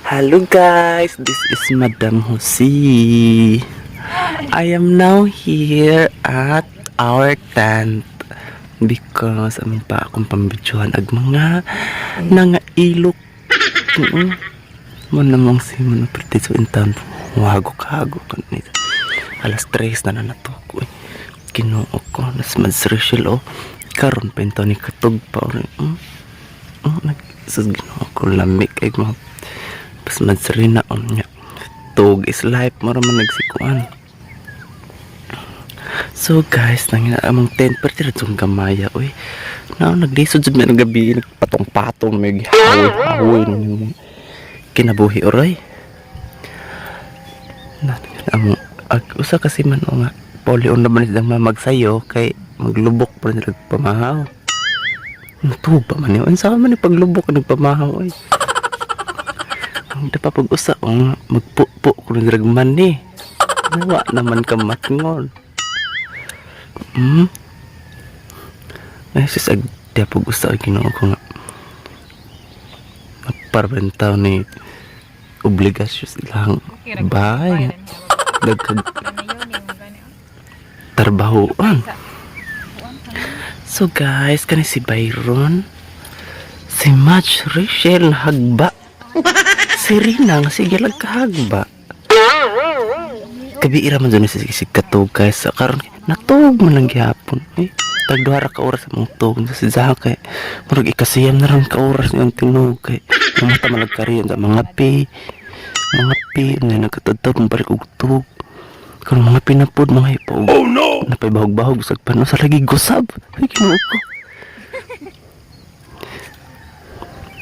Hello guys, this is Madam Josie. I am now here at our tent because amin pa akong pambidyohan ag mga nangailok. Mo namang si mo pertiso intan wago kago kanito. Alas 3 na nato ko. Kinuo ko nas madsrishil karon pa intaw ni katog pa rin. Sus ginoo ko lamig ay mga pas madsrina niya. Tug is life mo raman nagsikuan. So guys, nangina among tent pertira tong gamaya oy. Naglisod jud na gabi nagpatong-patong may hawoy kinabuhi oray. Among usa kasi man nga poli on naman isang mamagsayo kay maglubok pa rin nagpamahaw. Natuba man yun. Unsa man yung paglubok nagpamahaw oy. Ang dapat pag-usa magpupo ko ng dragman ni. Nawa naman ka matngon. Ay sis agda pag-usa ginoo ko nga. Magparbentaw ni obligasyon silang bahay. Dagkag trabahoan. So guys, kani si Byron, si Match Rachel hagba, si Rina nga sige lang kahagba. Kabiira man dyan si katog guys. Karon natog man lang gihapon. Tagduhara ka oras mong tog si Zaha kay murag ikasiyam na rin ka oras niyang tinog kay mamata malagkariyan sa mga pi nga nagkatadtad mong balik og tog. Karon mga pinapod mga hipaw. Oh no! Napay bahog-bahog sa pano sa lagi gusab. Ay kinuo ko.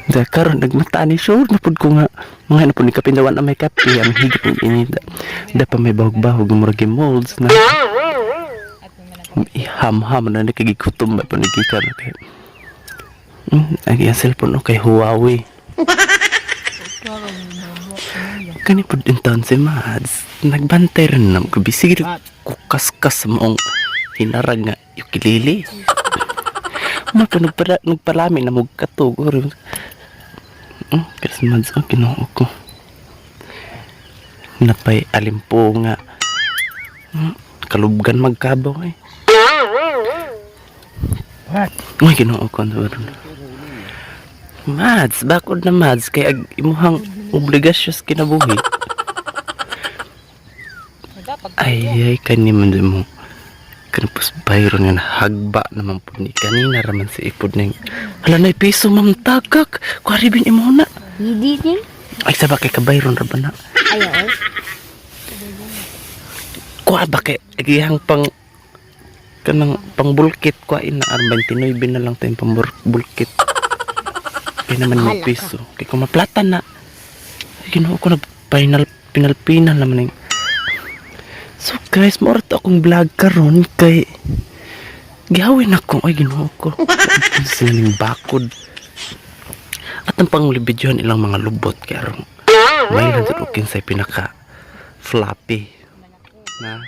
Da karon nagmata ni sure napod ko nga mga napod ni kapindawan na may kape ang higit ng inida. Da pa may bahog-bahog murag molds na. Ham-ham na nakagikutom ba panigikan kay. Ay ang cellphone kay Huawei. Kani po din taon si Mads nagbantay rin naman kabisig kukas-kas moong hinarag nga ukulele nagpalami na mong katog kasi Mads kinuha ko napay alimpo nga kalubgan magkabaw kinuha ko Mads bakod na Mads kay imuhang obligasyos kinabuhi. Ay kani man mo kanapos Byron nga hagba naman po ni kanina raman si ipod ning hala na piso mamtagak kuaribin imo na hindi din ay sabak kay ka Byron ra ba na ayaw kuha ba kay agihang pang kanang pangbulkit kuha ina 29 na lang tayong pangbulkit kay naman mo piso kay kung maplatan na kinuha ko na pinal naman yung so guys maorat akong vlog karon kay gihawin ako ay ginuha ko sining bakod at ang panglibidyohan ilang mga lubot kaya may lang sa pinaka floppy na